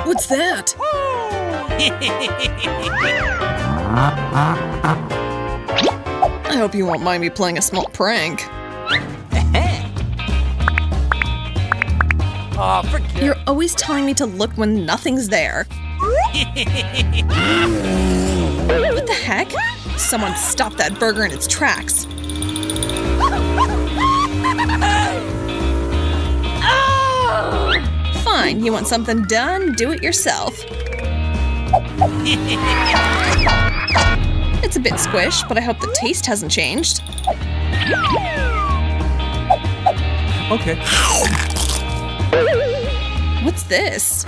What's that? I hope you won't mind me playing a small prank. Oh, forget. You're always telling me to look when nothing's there. What the heck? Someone stop that burger in its tracks. Fine, you want something done? Do it yourself. It's a bit squish, but I hope the taste hasn't changed. Okay. What's this?